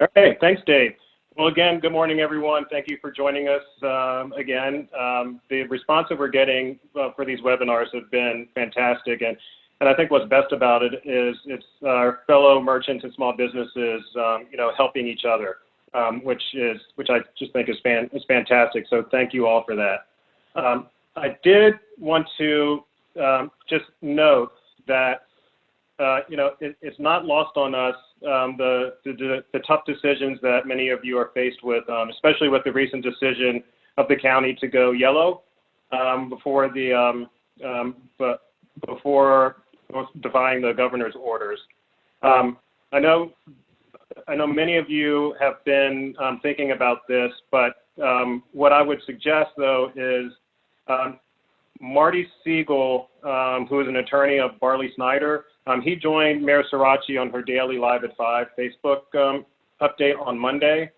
All right, thanks, Dave. Well, again, good morning, everyone. Thank you for joining us again. The response that we're getting for these webinars have been fantastic, and I think what's best about it is it's our fellow merchants and small businesses, helping each other, which I just think is fantastic. So thank you all for that. I did want to just note that it's not lost on us the tough decisions that many of you are faced with, especially with the recent decision of the county to go yellow before defying the governor's orders. I know many of you have been thinking about this, but what I would suggest, though, is Marty Siegel, who is an attorney of Barley Snyder, he joined Mayor Sirachi on her daily Live at 5 Facebook update on Monday.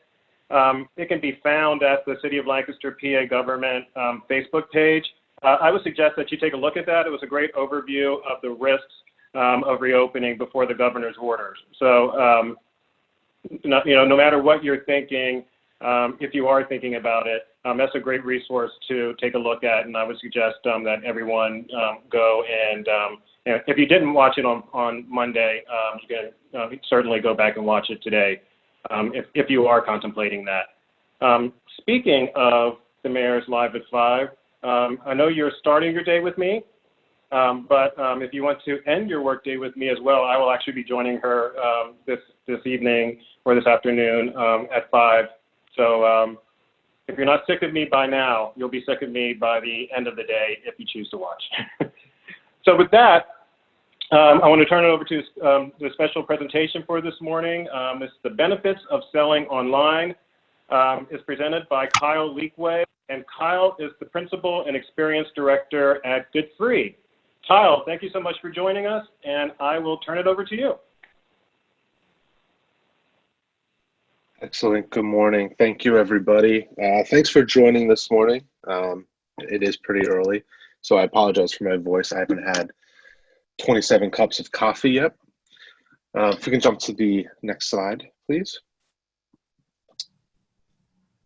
It can be found at the City of Lancaster, PA government Facebook page. I would suggest that you take a look at that. It was a great overview of the risks of reopening before the governor's orders. So, no matter what you're thinking, if you are thinking about it, that's a great resource to take a look at, and I would suggest that everyone go and if you didn't watch it on Monday, you can certainly go back and watch it today if you are contemplating that. Speaking of the Mayor's Live at 5, I know you're starting your day with me, but if you want to end your workday with me as well, I will actually be joining her this evening or this afternoon at 5. So if you're not sick of me by now, you'll be sick of me by the end of the day if you choose to watch. So with that, I want to turn it over to the special presentation for this morning. It's the benefits of selling online. Is presented by Kyle Leakway, and Kyle is the Principal and Experience Director at GoodThree. Kyle, thank you so much for joining us, and I will turn it over to you. Excellent. Good morning. Thank you, everybody. Thanks for joining this morning. It is pretty early, so I apologize for my voice. I haven't had 27 cups of coffee yet. If we can jump to the next slide, please.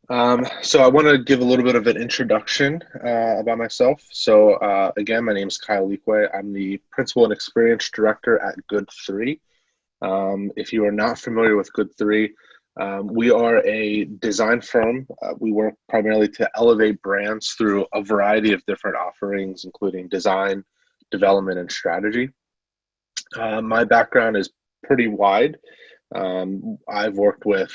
So I want to give a little bit of an introduction about myself. So again, my name is Kyle Leakway. I'm the Principal and Experience Director at GoodThree. If you are not familiar with GoodThree, we are a design firm. We work primarily to elevate brands through a variety of different offerings, including design, development, and strategy. My background is pretty wide. I've worked with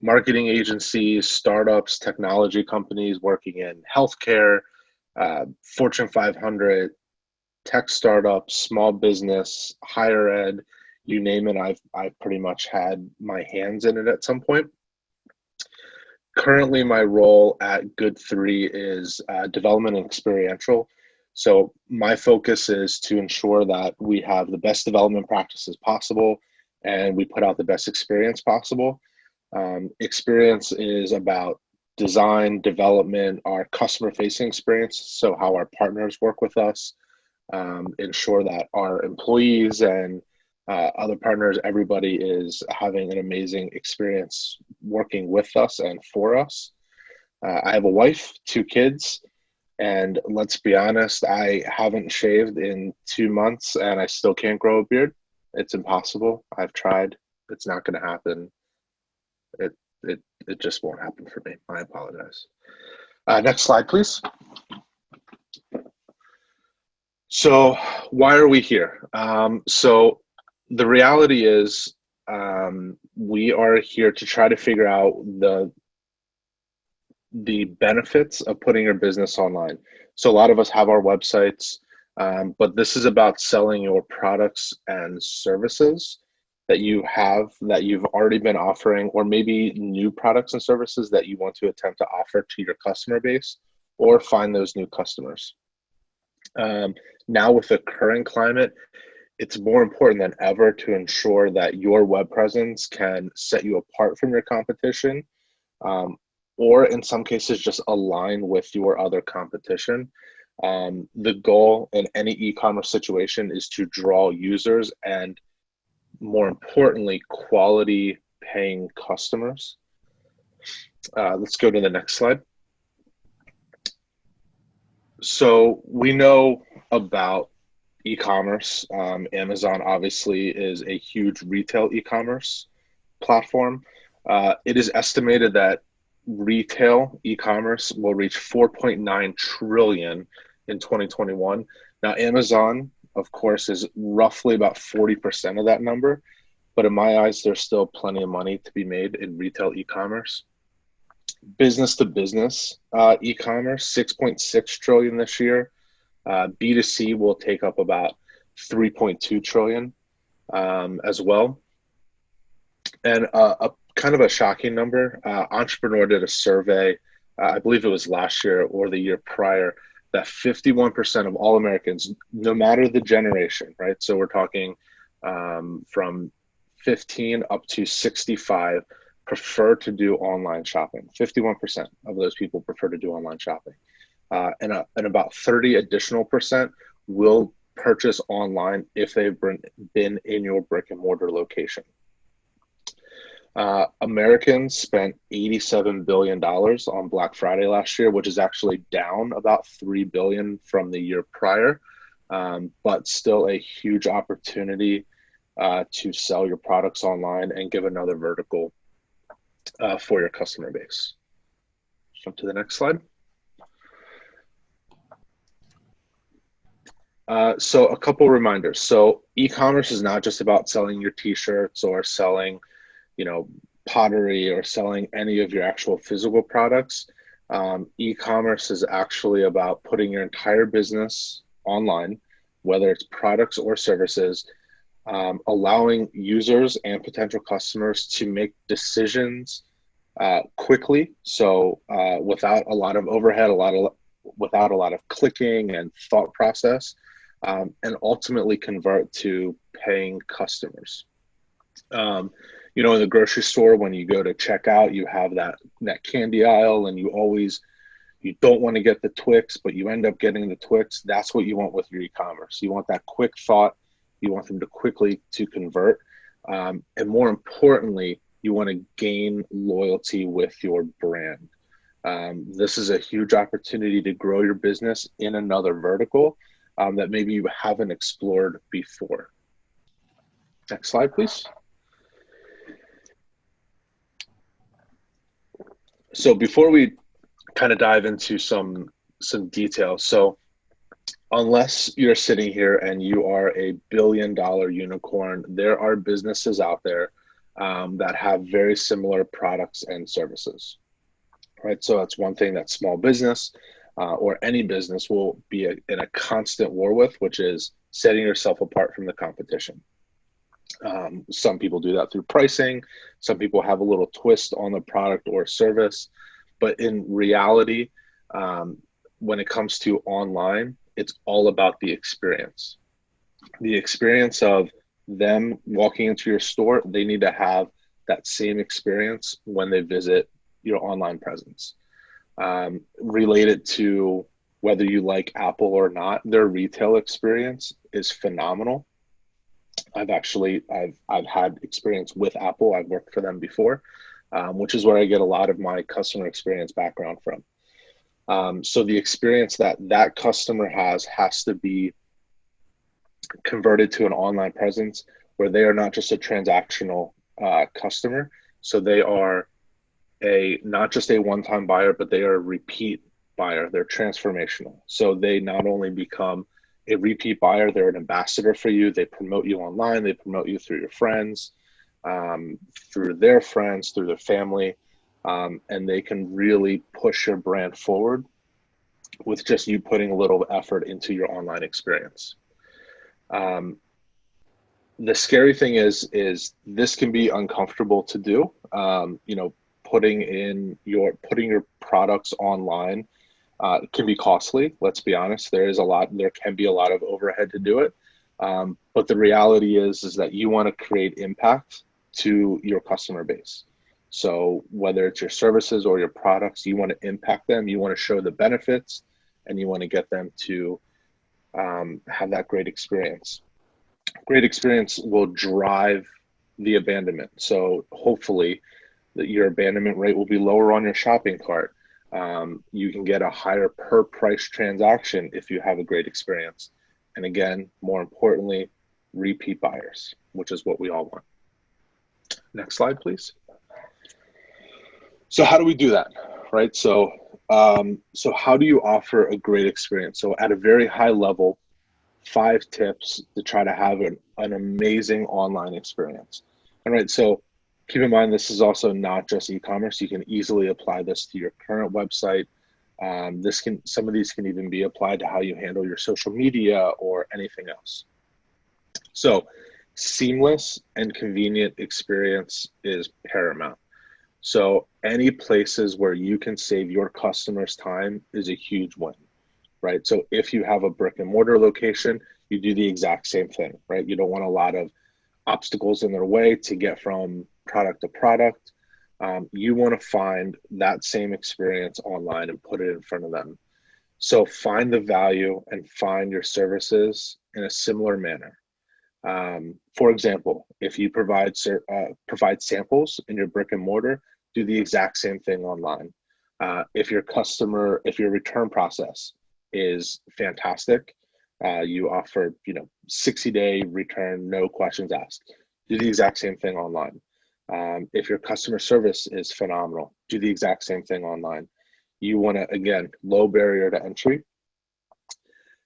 marketing agencies, startups, technology companies working in healthcare, Fortune 500, tech startups, small business, higher ed, you name it, I've pretty much had my hands in it at some point. Currently, my role at GoodThree is development and experiential. So my focus is to ensure that we have the best development practices possible and we put out the best experience possible. Experience is about design, development, our customer-facing experience, so how our partners work with us, ensure that our employees and other partners, everybody is having an amazing experience working with us and for us. I have a wife, 2 kids, and let's be honest, I haven't shaved in 2 months and I still can't grow a beard. It's impossible. I've tried. It's not going to happen. It just won't happen for me. I apologize. Next slide, please. So why are we here? So the reality is we are here to try to figure out the benefits of putting your business online. So a lot of us have our websites, but this is about selling your products and services that you have, that you've already been offering, or maybe new products and services that you want to attempt to offer to your customer base or find those new customers. Now with the current climate, it's more important than ever to ensure that your web presence can set you apart from your competition, or in some cases just align with your other competition. The goal in any e-commerce situation is to draw users and, more importantly, quality paying customers. Let's go to the next slide. So we know about e-commerce. Amazon obviously is a huge retail e-commerce platform. It is estimated that retail e-commerce will reach 4.9 trillion in 2021. Now, Amazon, of course, is roughly about 40% of that number, but in my eyes, there's still plenty of money to be made in retail e-commerce. Business to business e-commerce, 6.6 trillion this year. B2C will take up about 3.2 trillion as well. And a kind of a shocking number, Entrepreneur did a survey, I believe it was last year or the year prior, that 51% of all Americans, no matter the generation, right? So we're talking from 15 up to 65, prefer to do online shopping. 51% of those people prefer to do online shopping. And about 30 additional percent will purchase online if they've been in your brick and mortar location. Americans spent $87 billion on Black Friday last year, which is actually down about $3 billion from the year prior, but still a huge opportunity to sell your products online and give another vertical for your customer base. Jump to the next slide. So a couple reminders. So e-commerce is not just about selling your t-shirts or selling, pottery or selling any of your actual physical products. E-commerce is actually about putting your entire business online, whether it's products or services, allowing users and potential customers to make decisions quickly. So without a lot of overhead, without a lot of clicking and thought process, and ultimately convert to paying customers. In the grocery store, when you go to checkout, you have that candy aisle, and you don't want to get the Twix, but you end up getting the Twix. That's what you want with your e-commerce. You want that quick thought. You want them to quickly to convert. And more importantly, you want to gain loyalty with your brand. This is a huge opportunity to grow your business in another vertical that maybe you haven't explored before. Next slide, please. So before we kind of dive into some details, so unless you're sitting here and you are a billion-dollar unicorn, there are businesses out there that have very similar products and services, right? So that's one thing that small business or any business will be in a constant war with, which is setting yourself apart from the competition. Some people do that through pricing. Some people have a little twist on the product or service. But in reality, when it comes to online, it's all about the experience. The experience of them walking into your store, they need to have that same experience when they visit your online presence. Related to whether you like Apple or not, their retail experience is phenomenal. I've had experience with Apple. I've worked for them before, which is where I get a lot of my customer experience background from. So the experience that customer has to be converted to an online presence where they are not just a transactional customer. So they are not just a one-time buyer, but they are a repeat buyer. They're transformational. So they not only become a repeat buyer, they're an ambassador for you. They promote you online. They promote you through your friends, through their friends, through their family, and they can really push your brand forward with just you putting a little effort into your online experience. The scary thing is this can be uncomfortable to do. Putting your products online can be costly. Let's be honest. There can be a lot of overhead to do it. But the reality is that you want to create impact to your customer base. So whether it's your services or your products, you want to impact them. You want to show the benefits, and you want to get them to have that great experience. Great experience will drive the abandonment. So hopefully that your abandonment rate will be lower on your shopping cart. You can get a higher per price transaction if you have a great experience. And again, more importantly, repeat buyers, which is what we all want. Next slide, please. So how do we do that, right? So how do you offer a great experience? So at a very high level, 5 tips to try to have an amazing online experience. All right, so keep in mind, this is also not just e-commerce. You can easily apply this to your current website. Some of these can even be applied to how you handle your social media or anything else. So seamless and convenient experience is paramount. So any places where you can save your customers time is a huge win, right? So if you have a brick and mortar location, you do the exact same thing, right? You don't want a lot of obstacles in their way to get from product to product. You want to find that same experience online and put it in front of them. So find the value and find your services in a similar manner. For example, if you provide samples in your brick and mortar, do the exact same thing online. If your return process is fantastic, you offer 60-day return, no questions asked, do the exact same thing online. If your customer service is phenomenal, do the exact same thing online. You want to, again, low barrier to entry.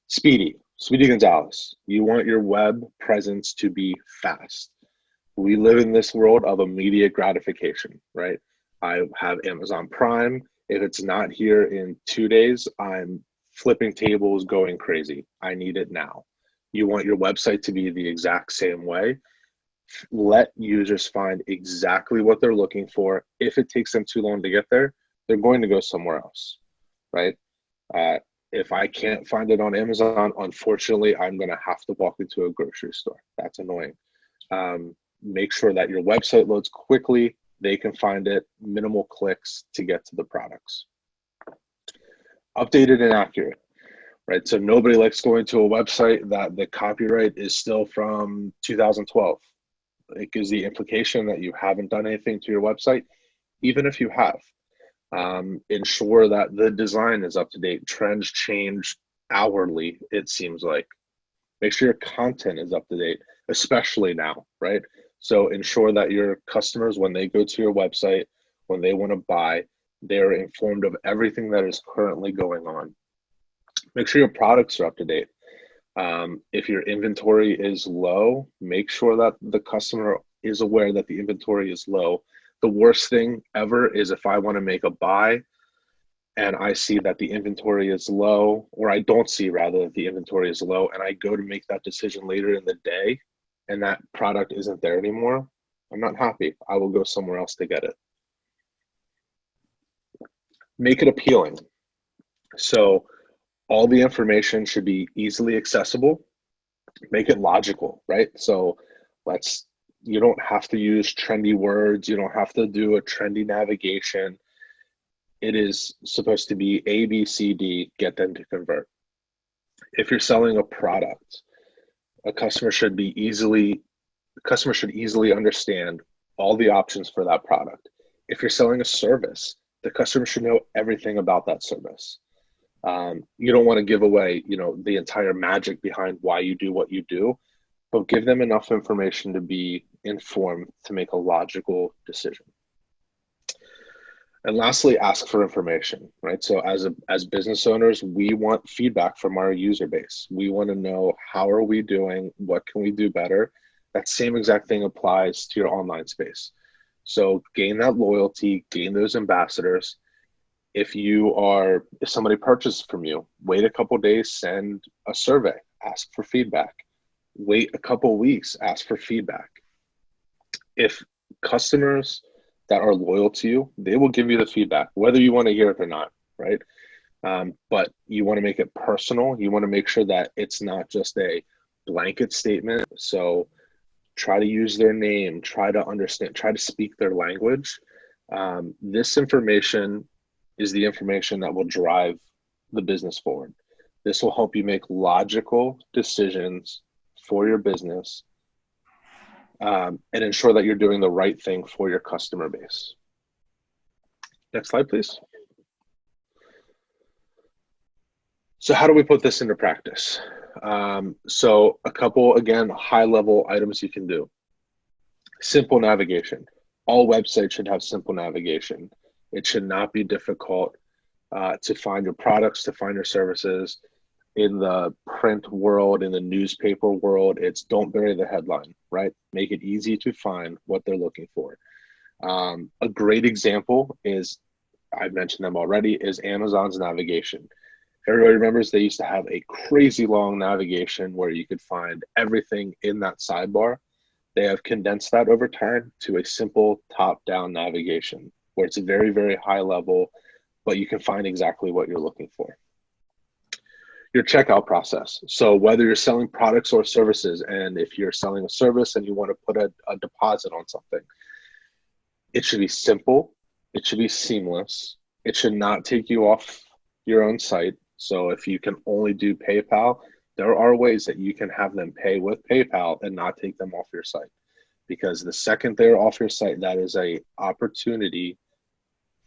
Speedy Gonzalez, you want your web presence to be fast. We live in this world of immediate gratification, right? I have Amazon Prime. If it's not here in 2 days, I'm flipping tables, going crazy. I need it now. You want your website to be the exact same way. Let users find exactly what they're looking for. If it takes them too long to get there, they're going to go somewhere else, right? If I can't find it on Amazon, unfortunately, I'm going to have to walk into a grocery store. That's annoying. Make sure that your website loads quickly. They can find it, minimal clicks to get to the products. Updated and accurate, right? So nobody likes going to a website that the copyright is still from 2012. It gives the implication that you haven't done anything to your website, even if you have. Ensure that the design is up to date. Trends change hourly, it seems like. Make sure your content is up to date, especially now, right? So ensure that your customers, when they go to your website, when they want to buy, they're informed of everything that is currently going on. Make sure your products are up to date. If your inventory is low, make sure that the customer is aware that the inventory is low. The worst thing ever is if I want to make a buy and I see that the inventory is low, or I don't see rather that the inventory is low, and I go to make that decision later in the day and that product isn't there anymore, I'm not happy. I will go somewhere else to get it. Make it appealing. So all the information should be easily accessible. Make it logical, right? So you don't have to use trendy words. You don't have to do a trendy navigation. It is supposed to be A, B, C, D, get them to convert. If you're selling a product, a customer should easily understand all the options for that product. If you're selling a service, the customer should know everything about that service. You don't want to give away, the entire magic behind why you do what you do, but give them enough information to be informed to make a logical decision. And lastly, ask for information, right? So as business owners, we want feedback from our user base. We want to know, how are we doing? What can we do better? That same exact thing applies to your online space. So gain that loyalty, gain those ambassadors. If somebody purchases from you, wait a couple days, send a survey, ask for feedback. Wait a couple weeks, ask for feedback. If customers that are loyal to you, they will give you the feedback, whether you want to hear it or not, right? But you want to make it personal. You want to make sure that it's not just a blanket statement. So try to use their name, try to understand, try to speak their language. This information is the information that will drive the business forward. This will help you make logical decisions for your business and ensure that you're doing the right thing for your customer base. Next slide, please. So how do we put this into practice? So a couple, again, high-level items you can do. Simple navigation. All websites should have simple navigation. It should not be difficult to find your products, to find your services. In the print world, in the newspaper world, it's don't bury the headline, right? Make it easy to find what they're looking for. A great example is, I've mentioned them already, is Amazon's navigation. Everybody remembers they used to have a crazy long navigation where you could find everything in that sidebar. They have condensed that over time to a simple top-down navigation where it's very, very high level, but you can find exactly what you're looking for. Your checkout process. So whether you're selling products or services, and if you're selling a service and you want to put a deposit on something, it should be simple. It should be seamless. It should not take you off your own site. So if you can only do PayPal, there are ways that you can have them pay with PayPal and not take them off your site. Because the second they're off your site, that is an opportunity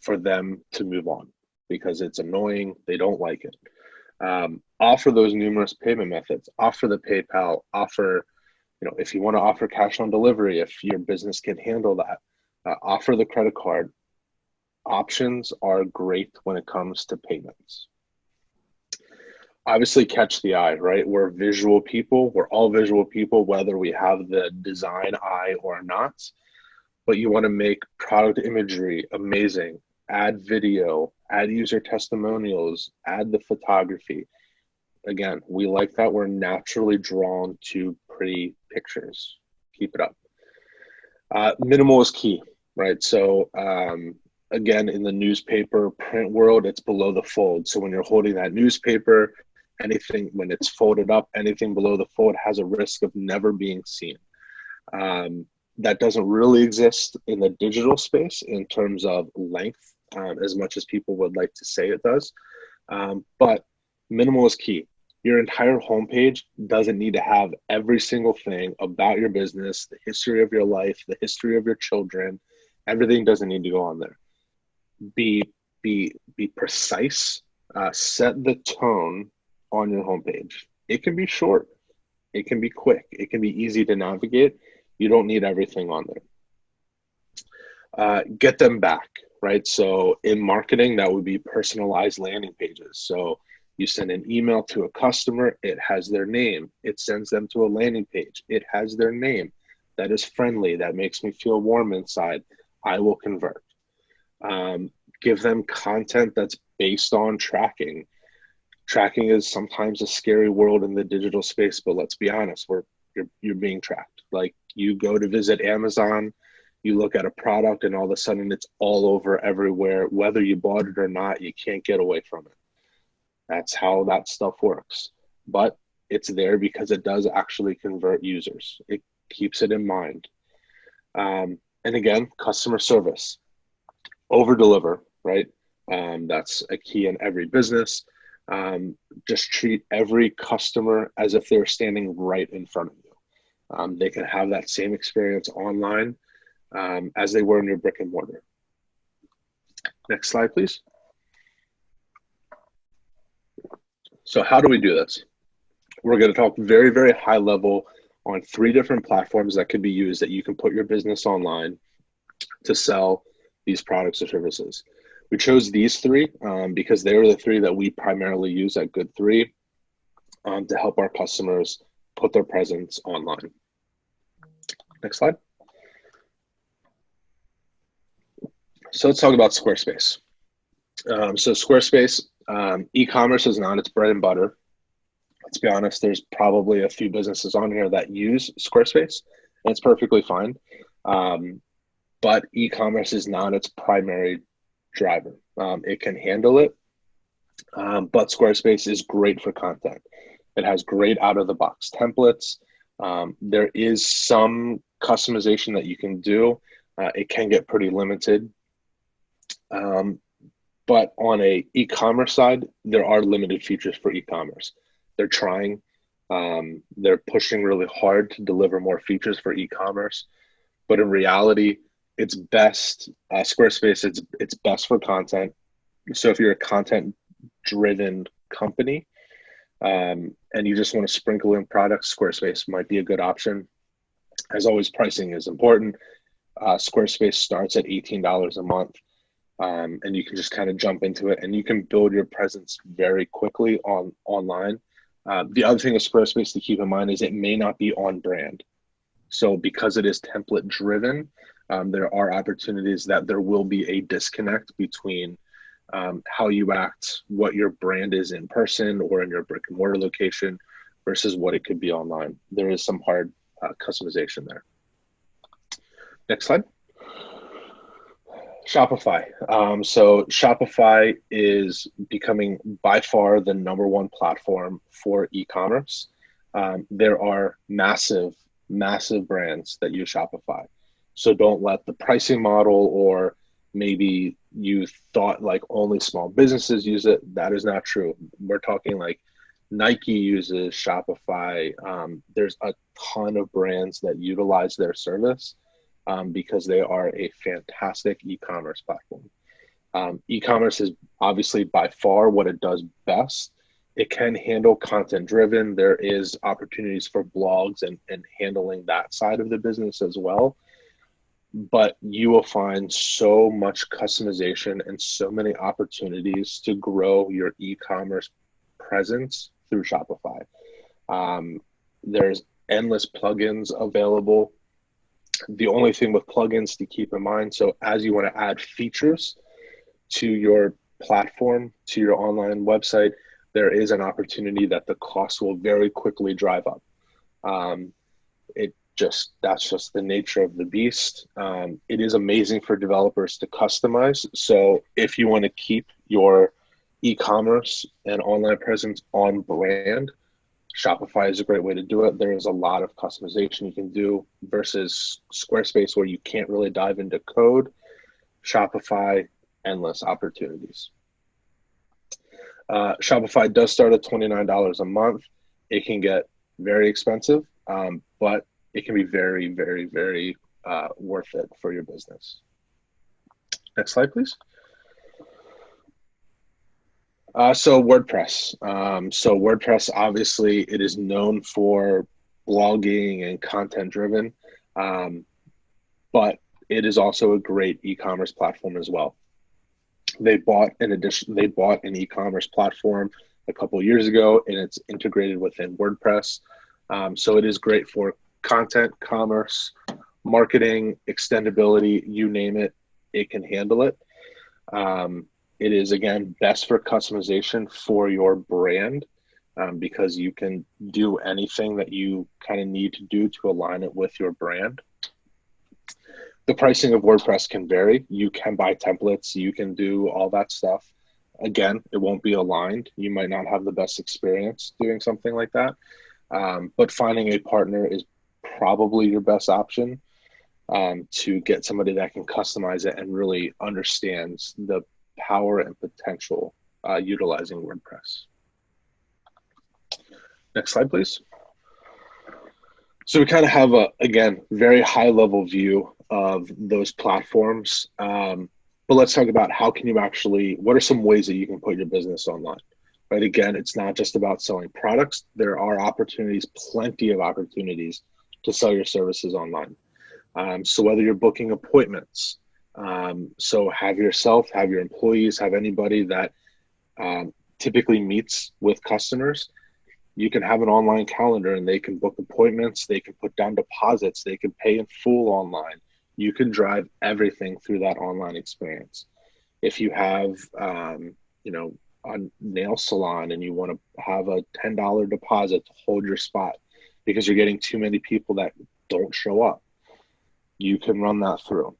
for them to move on because it's annoying. They don't like it. Offer those numerous payment methods. Offer the PayPal. Offer, if you want to offer cash on delivery, if your business can handle that, offer the credit card. Options are great when it comes to payments. Obviously, catch the eye, right? We're visual people. We're all visual people, whether we have the design eye or not. But you want to make product imagery amazing. Add video, add user testimonials, add the photography. Again, we like that. We're naturally drawn to pretty pictures. Keep it up. Minimal is key, right? So again, in the newspaper print world, it's below the fold. So when you're holding that newspaper, anything, when it's folded up, anything below the fold has a risk of never being seen. That doesn't really exist in the digital space in terms of length, as much as people would like to say it does. But minimal is key. Your entire homepage doesn't need to have every single thing about your business, the history of your life, the history of your children. Everything doesn't need to go on there. Be precise. Set the tone on your homepage. It can be short. It can be quick. It can be easy to navigate. You don't need everything on there. Get them back, right? So in marketing, that would be personalized landing pages. So you send an email to a customer, it has their name. It sends them to a landing page. It has their name. That is friendly. That makes me feel warm inside. I will convert. Give them content that's based on tracking. Tracking is sometimes a scary world in the digital space, but let's be honest, you're being tracked. Like you go to visit Amazon, you look at a product and all of a sudden it's all over everywhere. Whether you bought it or not, you can't get away from it. That's how that stuff works. But it's there because it does actually convert users. It keeps it in mind. And again, customer service. Over deliver, right? That's a key in every business. Just treat every customer as if they're standing right in front of you. They can have that same experience online as they were in your brick and mortar. Next slide, please. So how do we do this? We're going to talk very, very high level on 3 different platforms that could be used that you can put your business online to sell these products or services. We chose these 3 because they were the 3 that we primarily use at GoodThree to help our customers put their presence online. Next slide. So let's talk about Squarespace. So Squarespace, e-commerce is not its bread and butter. Let's be honest, there's probably a few businesses on here that use Squarespace, and it's perfectly fine. But e-commerce is not its primary driver. It can handle it, but Squarespace is great for content. It has great out-of-the-box templates. There is some customization that you can do. It can get pretty limited. But on a e-commerce side, there are limited features for e-commerce. They're trying. They're pushing really hard to deliver more features for e-commerce, but in reality, it's best Squarespace. It's best for content. So if you're a content-driven company, and you just want to sprinkle in products, Squarespace might be a good option. As always, pricing is important. Squarespace starts at $18 a month, and you can just kind of jump into it, and you can build your presence very quickly online. The other thing with Squarespace to keep in mind is it may not be on brand. So because it is template driven, there are opportunities that there will be a disconnect between how you act, what your brand is in person or in your brick and mortar location versus what it could be online. There is some hard customization there. Next slide. Shopify. So Shopify is becoming by far the #1 platform for e-commerce. There are massive brands that use Shopify. So don't let the pricing model, or maybe you thought like only small businesses use it. That is not true. We're talking like Nike uses Shopify. There's a ton of brands that utilize their service because they are a fantastic e-commerce platform. E-commerce is obviously by far what it does best. It can handle content driven. There is opportunities for blogs and handling that side of the business as well. But you will find so much customization and so many opportunities to grow your e-commerce presence through Shopify. There's endless plugins available. The only thing with plugins to keep in mind, so as you want to add features to your platform, to your online website, there is an opportunity that the cost will very quickly drive up. That's just the nature of the beast. It is amazing for developers to customize. So if you want to keep your e-commerce and online presence on brand, Shopify is a great way to do it. There is a lot of customization you can do versus Squarespace where you can't really dive into code. Shopify, endless opportunities. Shopify does start at $29 a month. It can get very expensive, but it can be very, very, very worth it for your business. Next slide, please. So WordPress. So WordPress, obviously, it is known for blogging and content driven, but it is also a great e-commerce platform as well. They bought an e-commerce platform a couple of years ago, and it's integrated within WordPress. So it is great for content, commerce, marketing, extendability, you name it, it can handle it. It is, again, best for customization for your brand because you can do anything that you kind of need to do to align it with your brand. The pricing of WordPress can vary. You can buy templates. You can do all that stuff. Again, it won't be aligned. You might not have the best experience doing something like that. But finding a partner is probably your best option to get somebody that can customize it and really understands the power and potential utilizing WordPress. Next slide, please. So we kind of have a, again, very high level view of those platforms. But let's talk about how can you actually, what are some ways that you can put your business online, right? Again, it's not just about selling products. There are opportunities, plenty of opportunities to sell your services online. So whether you're booking appointments, so have yourself, have your employees, have anybody that typically meets with customers, you can have an online calendar and they can book appointments, they can put down deposits, they can pay in full online. You can drive everything through that online experience. If you have, a nail salon and you want to have a $10 deposit to hold your spot because you're getting too many people that don't show up, you can run that through.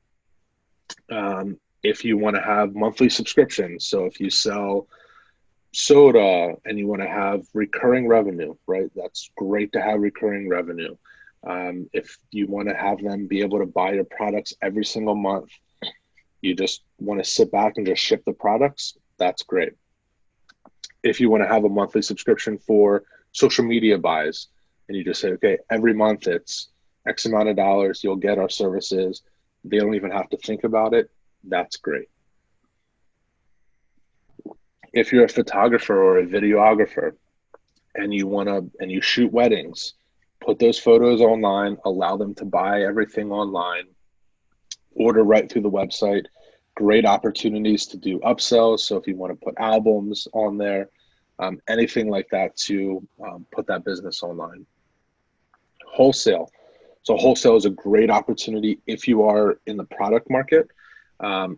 If you want to have monthly subscriptions, so if you sell soda and you want to have recurring revenue, right? That's great to have recurring revenue. If you want to have them be able to buy your products every single month, you just want to sit back and just ship the products, that's great. If you want to have a monthly subscription for social media buys, and you just say, okay, every month it's X amount of dollars, you'll get our services. They don't even have to think about it. That's great. If you're a photographer or a videographer and you shoot weddings, put those photos online, allow them to buy everything online, order right through the website. Great opportunities to do upsells. So if you want to put albums on there, anything like that to put that business online. Wholesale. So wholesale is a great opportunity if you are in the product market.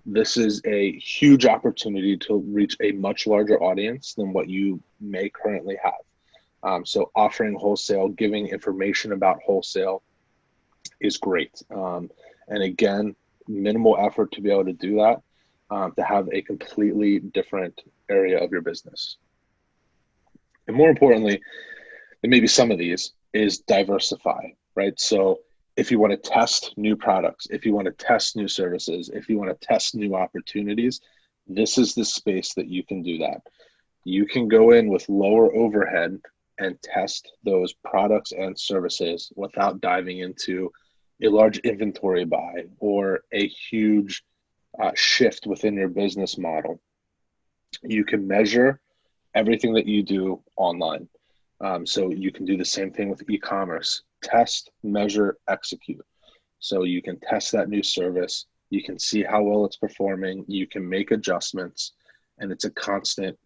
This is a huge opportunity to reach a much larger audience than what you may currently have. So offering wholesale, giving information about wholesale is great. And again, minimal effort to be able to do that, to have a completely different area of your business. And more importantly, than maybe some of these, is diversify, right? So if you want to test new products, if you want to test new services, if you want to test new opportunities, this is the space that you can do that. You can go in with lower overhead and test those products and services without diving into a large inventory buy or a huge shift within your business model. You can measure everything that you do online. So you can do the same thing with e-commerce. Test, measure, execute. So you can test that new service. You can see how well it's performing. You can make adjustments. And it's a constant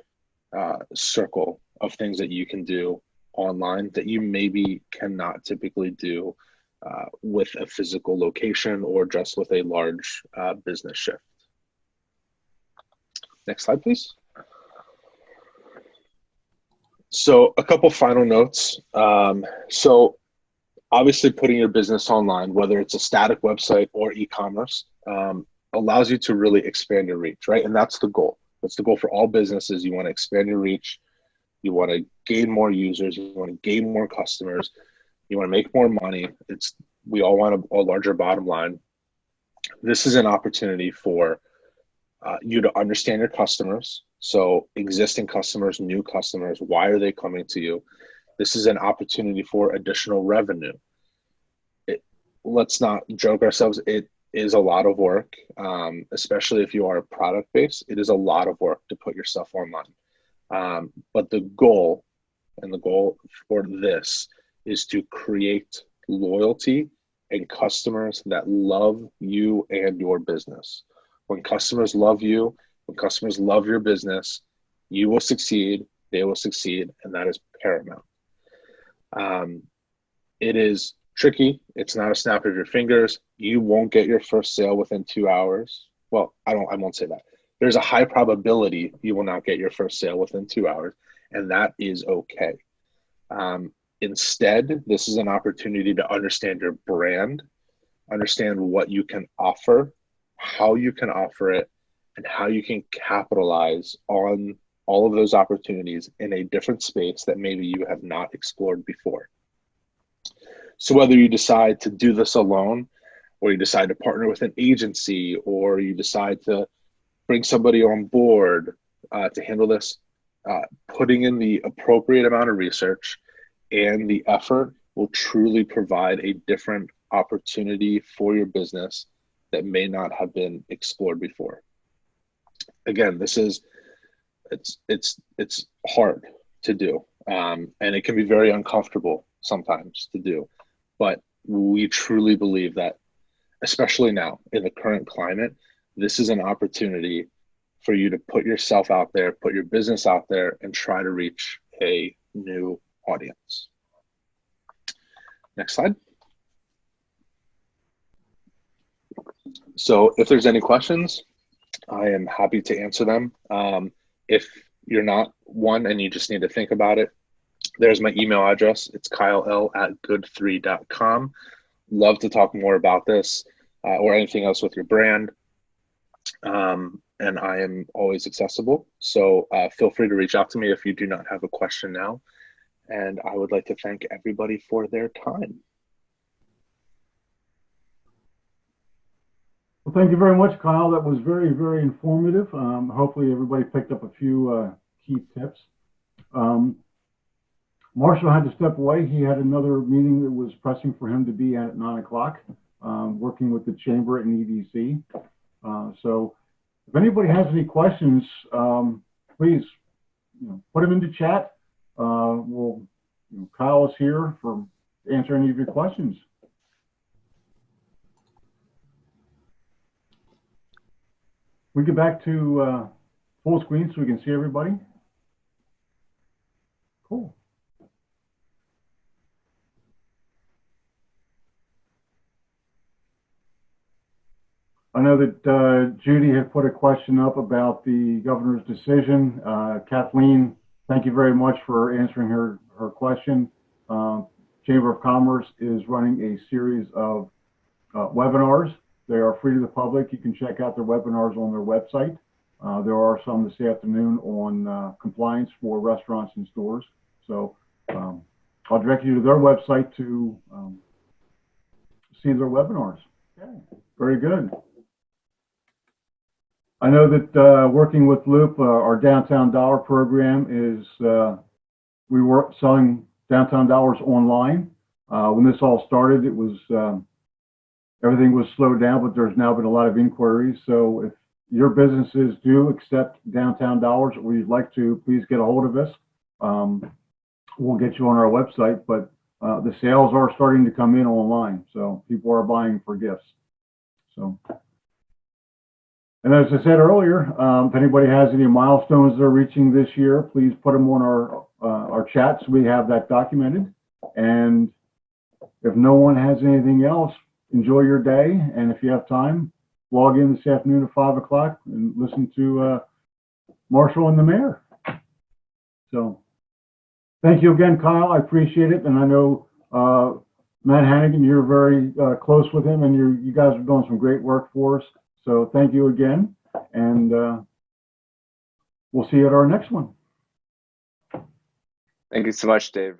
circle of things that you can do online that you maybe cannot typically do with a physical location or just with a large business shift. Next slide, please. So a couple final notes. So obviously putting your business online, whether it's a static website or e-commerce, allows you to really expand your reach, right? And that's the goal. That's the goal for all businesses. You want to expand your reach. You want to gain more users. You want to gain more customers. You want to make more money. We all want a larger bottom line. This is an opportunity for you to understand your customers. So existing customers, new customers, why are they coming to you? This is an opportunity for additional revenue. Let's not joke ourselves. It is a lot of work, especially if you are product-based. It is a lot of work to put yourself online. But the goal for this is to create loyalty and customers that love you and your business. When customers love you, when customers love your business, you will succeed, they will succeed, and that is paramount. It is tricky. It's not a snap of your fingers. You won't get your first sale within 2 hours. Well, I won't say that. There's a high probability you will not get your first sale within 2 hours, and that is okay. Instead, this is an opportunity to understand your brand, understand what you can offer, how you can offer it, and how you can capitalize on all of those opportunities in a different space that maybe you have not explored before. So whether you decide to do this alone, or you decide to partner with an agency, or you decide to bring somebody on board to handle this, putting in the appropriate amount of research and the effort will truly provide a different opportunity for your business that may not have been explored before. Again, it's hard to do, and it can be very uncomfortable sometimes to do, but we truly believe that, especially now in the current climate, this is an opportunity for you to put yourself out there, put your business out there, and try to reach a new audience. Next slide. So if there's any questions, I am happy to answer them. If you're not one and you just need to think about it, there's my email address. It's kylel@goodthree.com. Love to talk more about this or anything else with your brand. And I am always accessible. So feel free to reach out to me if you do not have a question now. And I would like to thank everybody for their time. Well, thank you very much, Kyle. That was very, very informative. Hopefully everybody picked up a few key tips. Marshall had to step away. He had another meeting that was pressing for him to be at 9 o'clock, working with the chamber and EDC. So if anybody has any questions, please put them into chat. Kyle is here for answer any of your questions. We get back to full screen so we can see everybody. Cool. I know that Judy had put a question up about the governor's decision. Kathleen, thank you very much for answering her question. Chamber of Commerce is running a series of webinars. They are free to the public. You can check out their webinars on their website. There are some this afternoon on compliance for restaurants and stores. So I'll direct you to their website to see their webinars. Okay. Very good. I know that working with Loop, our Downtown Dollar program is, we were selling Downtown Dollars online. When this all started, it was, everything was slowed down, but there's now been a lot of inquiries. So if your businesses do accept Downtown Dollars, or you'd like to, please get a hold of us. We'll get you on our website, but the sales are starting to come in online. So people are buying for gifts. So. And as I said earlier, if anybody has any milestones they're reaching this year, please put them on our chat so we have that documented. And if no one has anything else, enjoy your day. And if you have time, log in this afternoon at 5 o'clock and listen to Marshall and the mayor. So thank you again, Kyle. I appreciate it. And I know Matt Hannigan, you're very close with him, and you guys are doing some great work for us. So thank you again, and we'll see you at our next one. Thank you so much, Dave.